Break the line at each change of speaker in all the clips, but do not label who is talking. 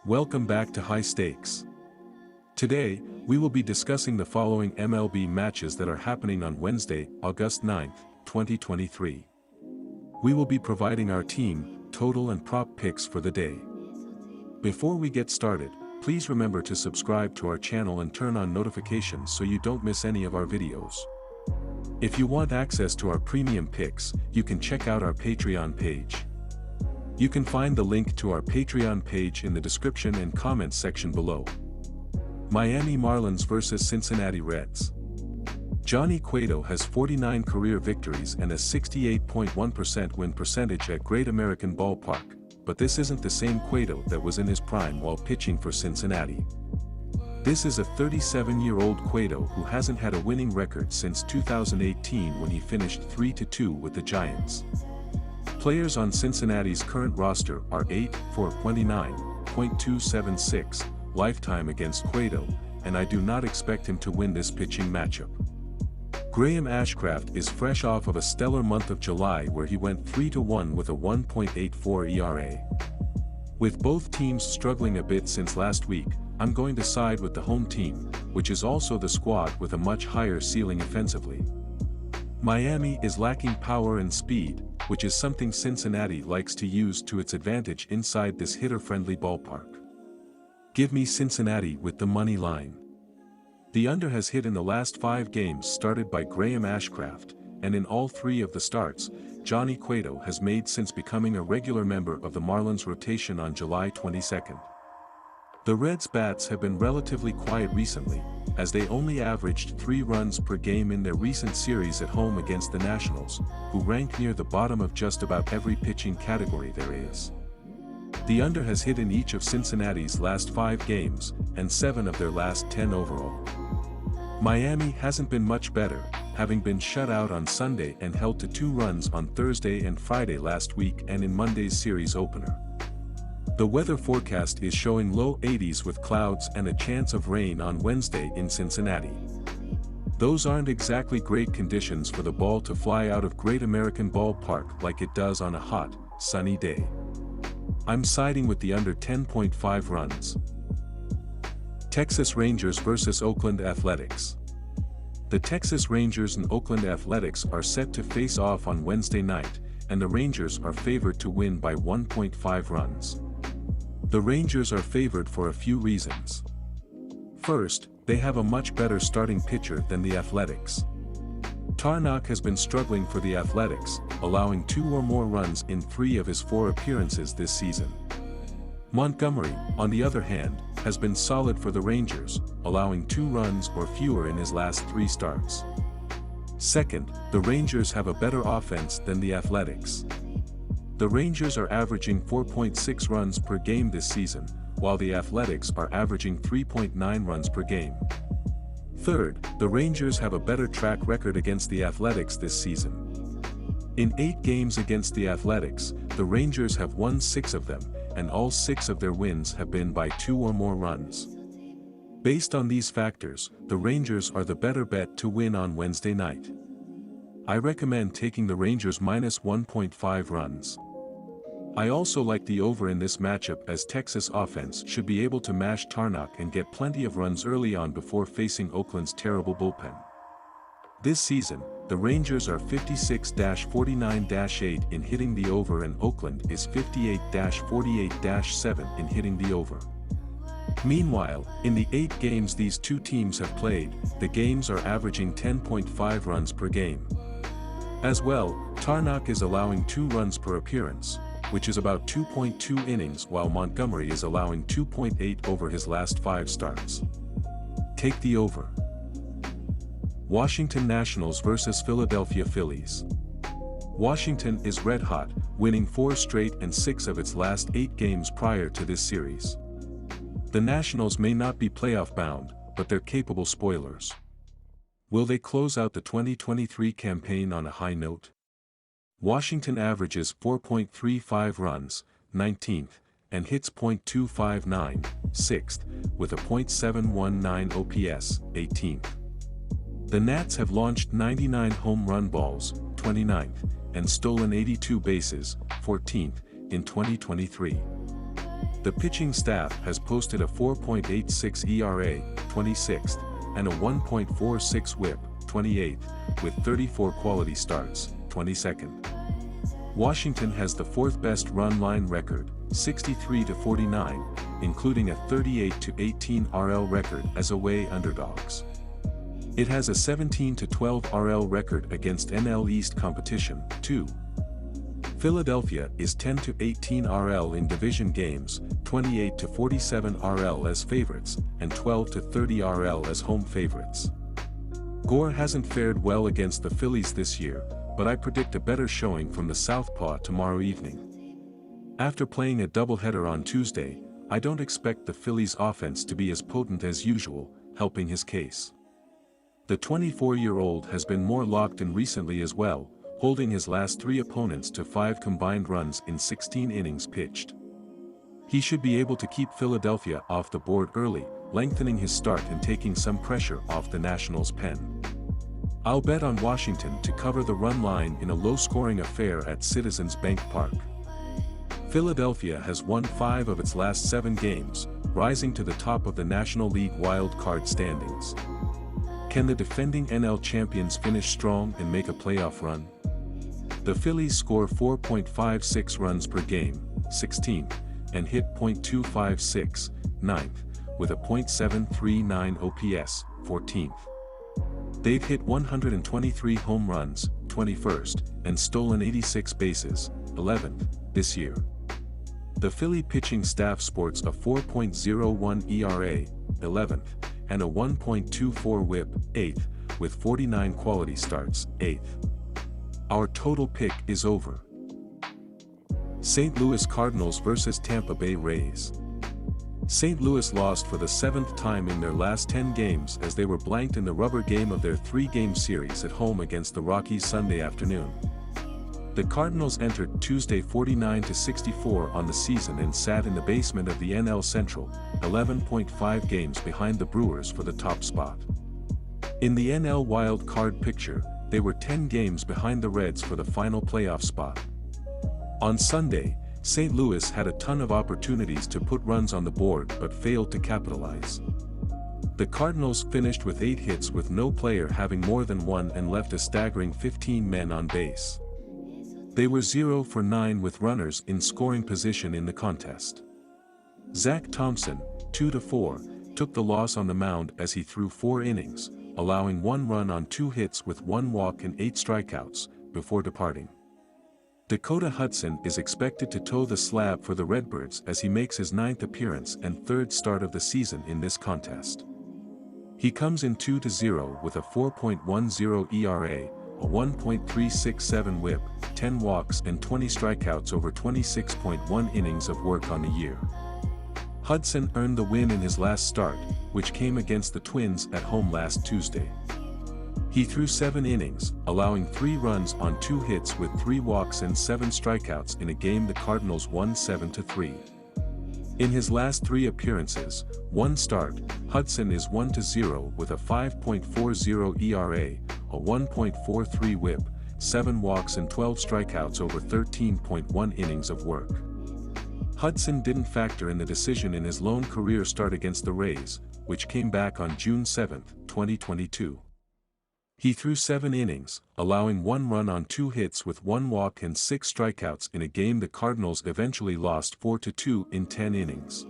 Welcome back to High Stakes. Today, we will be discussing the following MLB matches that are happening on Wednesday, August 9, 2023. We will be providing our team, total and prop picks for the day. Before we get started, please remember to subscribe to our channel and turn on notifications so you don't miss any of our videos. If you want access to our premium picks, you can check out our Patreon page. You can find the link to our Patreon page in the description and comments section below. Miami Marlins vs Cincinnati Reds. Johnny Cueto has 49 career victories and a 68.1% win percentage at Great American Ballpark, but this isn't the same Cueto that was in his prime while pitching for Cincinnati. This is a 37-year-old Cueto who hasn't had a winning record since 2018 when he finished 3-2 with the Giants. Players on Cincinnati's current roster are 8 for 29.276 lifetime against Cueto, and I do not expect him to win this pitching matchup. Graham Ashcraft is fresh off of a stellar month of July where he went 3-1 with a 1.84 ERA. With both teams struggling a bit since last week, I'm going to side with the home team, which is also the squad with a much higher ceiling offensively. Miami is lacking power and speed, which is something Cincinnati likes to use to its advantage inside this hitter-friendly ballpark. Give me Cincinnati with the money line. The under has hit in the last 5 games started by Graham Ashcraft, and in all 3 of the starts, Johnny Cueto has made since becoming a regular member of the Marlins rotation on July 22. The Reds' bats have been relatively quiet recently, as they only averaged 3 runs per game in their recent series at home against the Nationals, who rank near the bottom of just about every pitching category there is. The under has hit in each of Cincinnati's last 5 games, and 7 of their last 10 overall. Miami hasn't been much better, having been shut out on Sunday and held to 2 runs on Thursday and Friday last week and in Monday's series opener. The weather forecast is showing low 80s with clouds and a chance of rain on Wednesday in Cincinnati. Those aren't exactly great conditions for the ball to fly out of Great American Ballpark like it does on a hot, sunny day. I'm siding with the under 10.5 runs. Texas Rangers vs Oakland Athletics. The Texas Rangers and Oakland Athletics are set to face off on Wednesday night, and the Rangers are favored to win by 1.5 runs. The Rangers are favored for a few reasons. First, they have a much better starting pitcher than the Athletics. Tarnock has been struggling for the Athletics, allowing 2 or more runs in 3 of his 4 appearances this season. Montgomery, on the other hand, has been solid for the Rangers, allowing 2 runs or fewer in his last 3 starts. Second, the Rangers have a better offense than the Athletics. The Rangers are averaging 4.6 runs per game this season, while the Athletics are averaging 3.9 runs per game. Third, the Rangers have a better track record against the Athletics this season. In 8 games against the Athletics, the Rangers have won 6 of them, and all 6 of their wins have been by 2 or more runs. Based on these factors, the Rangers are the better bet to win on Wednesday night. I recommend taking the Rangers minus 1.5 runs. I also like the over in this matchup as Texas offense should be able to mash Tarnock and get plenty of runs early on before facing Oakland's terrible bullpen. This season, the Rangers are 56-49-8 in hitting the over and Oakland is 58-48-7 in hitting the over. Meanwhile, in the 8 games these 2 teams have played, the games are averaging 10.5 runs per game. As well, Tarnock is allowing 2 runs per appearance, which is about 2.2 innings, while Montgomery is allowing 2.8 over his last 5 starts. Take the over. Washington Nationals vs Philadelphia Phillies. Washington is red hot, winning 4 straight and 6 of its last 8 games prior to this series. The Nationals may not be playoff bound, but they're capable spoilers. Will they close out the 2023 campaign on a high note? Washington averages 4.35 runs, 19th, and hits .259, 6th, with a .719 OPS, 18th. The Nats have launched 99 home run balls, 29th, and stolen 82 bases, 14th, in 2023. The pitching staff has posted a 4.86 ERA, 26th, and a 1.46 WHIP, 28th, with 34 quality starts, 22nd. Washington has the fourth-best run line record, 63-49, including a 38-18 RL record as away underdogs. It has a 17-12 RL record against NL East competition, too. Philadelphia is 10-18 RL in division games, 28-47 RL as favorites, and 12-30 RL as home favorites. Gore hasn't fared well against the Phillies this year, but I predict a better showing from the Southpaw tomorrow evening. After playing a doubleheader on Tuesday, I don't expect the Phillies' offense to be as potent as usual, helping his case. The 24-year-old has been more locked in recently as well, holding his last 3 opponents to 5 combined runs in 16 innings pitched. He should be able to keep Philadelphia off the board early, lengthening his start and taking some pressure off the Nationals' pen. I'll bet on Washington to cover the run line in a low-scoring affair at Citizens Bank Park. Philadelphia has won 5 of its last 7 games, rising to the top of the National League wild card standings. Can the defending NL champions finish strong and make a playoff run? The Phillies score 4.56 runs per game, 16th, and hit .256, 9th, with a .739 OPS, 14th. They've hit 123 home runs, 21st, and stolen 86 bases, 11th, this year. The Philly pitching staff sports a 4.01 ERA, 11th, and a 1.24 WHIP, 8th, with 49 quality starts, 8th. Our total pick is over. St. Louis Cardinals vs. Tampa Bay Rays. St. Louis lost for the 7th time in their last 10 games as they were blanked in the rubber game of their 3-game series at home against the Rockies Sunday afternoon. The Cardinals entered Tuesday 49-64 on the season and sat in the basement of the NL Central, 11.5 games behind the Brewers for the top spot. In the NL wild card picture, they were 10 games behind the Reds for the final playoff spot. On Sunday, St. Louis had a ton of opportunities to put runs on the board but failed to capitalize. The Cardinals finished with 8 hits with no player having more than 1 and left a staggering 15 men on base. They were 0 for 9 with runners in scoring position in the contest. Zach Thompson, 2-4, took the loss on the mound as he threw 4 innings, allowing 1 run on 2 hits with 1 walk and 8 strikeouts, before departing. Dakota Hudson is expected to toe the slab for the Redbirds as he makes his 9th appearance and 3rd start of the season in this contest. He comes in 2-0 with a 4.10 ERA, a 1.367 WHIP, 10 walks and 20 strikeouts over 26.1 innings of work on the year. Hudson earned the win in his last start, which came against the Twins at home last Tuesday. He threw 7 innings, allowing 3 runs on 2 hits with 3 walks and 7 strikeouts in a game the Cardinals won 7-3. In his last 3 appearances, 1 start, Hudson is 1-0 with a 5.40 ERA, a 1.43 WHIP, 7 walks and 12 strikeouts over 13.1 innings of work. Hudson didn't factor in the decision in his lone career start against the Rays, which came back on June 7, 2022. He threw 7 innings, allowing 1 run on 2 hits with 1 walk and 6 strikeouts in a game the Cardinals eventually lost 4-2 in 10 innings.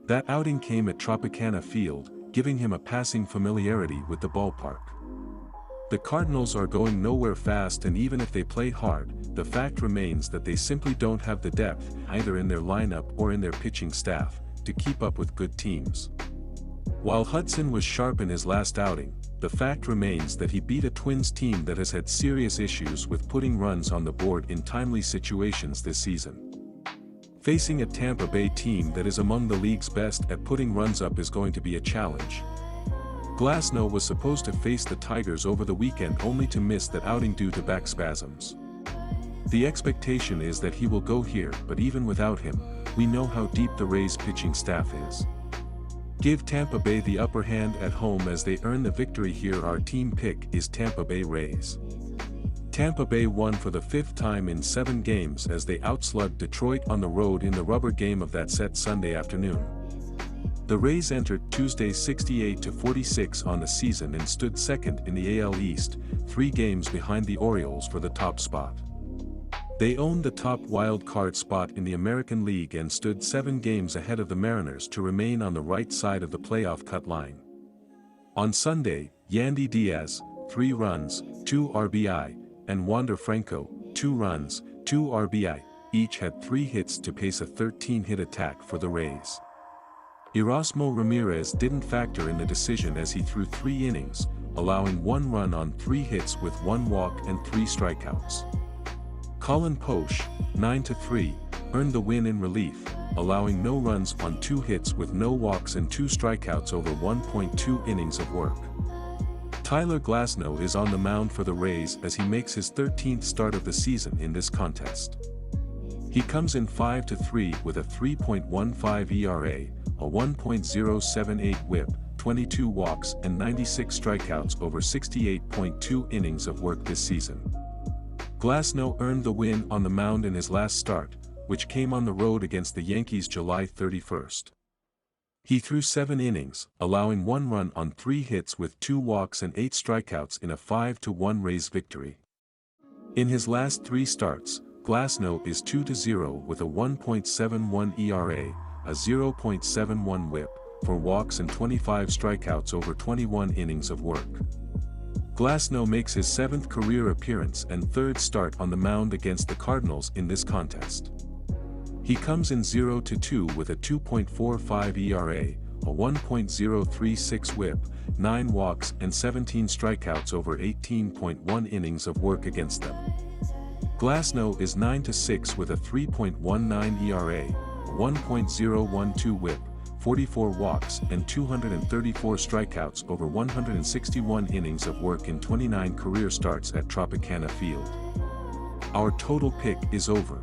That outing came at Tropicana Field, giving him a passing familiarity with the ballpark. The Cardinals are going nowhere fast, and even if they play hard, the fact remains that they simply don't have the depth, either in their lineup or in their pitching staff, to keep up with good teams. While Hudson was sharp in his last outing, the fact remains that he beat a Twins team that has had serious issues with putting runs on the board in timely situations this season. Facing a Tampa Bay team that is among the league's best at putting runs up is going to be a challenge. Glasnow was supposed to face the Tigers over the weekend only to miss that outing due to back spasms. The expectation is that he will go here, but even without him, we know how deep the Rays' pitching staff is. Give Tampa Bay the upper hand at home as they earn the victory here. Our team pick is Tampa Bay Rays. Tampa Bay won for the 5th time in 7 games as they outslugged Detroit on the road in the rubber game of that set Sunday afternoon. The Rays entered Tuesday 68-46 on the season and stood second in the AL East, 3 games behind the Orioles for the top spot. They owned the top wild card spot in the American League and stood 7 games ahead of the Mariners to remain on the right side of the playoff cut line. On Sunday, Yandy Diaz, 3 runs, 2 RBI, and Wander Franco, 2 runs, 2 RBI, each had 3 hits to pace a 13-hit attack for the Rays. Erasmo Ramirez didn't factor in the decision as he threw 3 innings, allowing 1 run on 3 hits with 1 walk and 3 strikeouts. Colin Poche, 9-3, earned the win in relief, allowing no runs on 2 hits with no walks and 2 strikeouts over 1.2 innings of work. Tyler Glasnow is on the mound for the Rays as he makes his 13th start of the season in this contest. He comes in 5-3 with a 3.15 ERA, a 1.078 whip, 22 walks and 96 strikeouts over 68.2 innings of work this season. Glasnow earned the win on the mound in his last start, which came on the road against the Yankees July 31st. He threw 7 innings, allowing 1 run on 3 hits with 2 walks and 8 strikeouts in a 5-1 Rays victory. In his last 3 starts, Glasnow is 2-0 with a 1.71 ERA, a 0.71 whip, 4 walks and 25 strikeouts over 21 innings of work. Glasnow makes his 7th career appearance and 3rd start on the mound against the Cardinals in this contest. He comes in 0-2 with a 2.45 ERA, a 1.036 whip, 9 walks and 17 strikeouts over 18.1 innings of work against them. Glasnow is 9-6 with a 3.19 ERA, a 1.012 whip, 44 walks and 234 strikeouts over 161 innings of work in 29 career starts at Tropicana Field. Our total pick is over.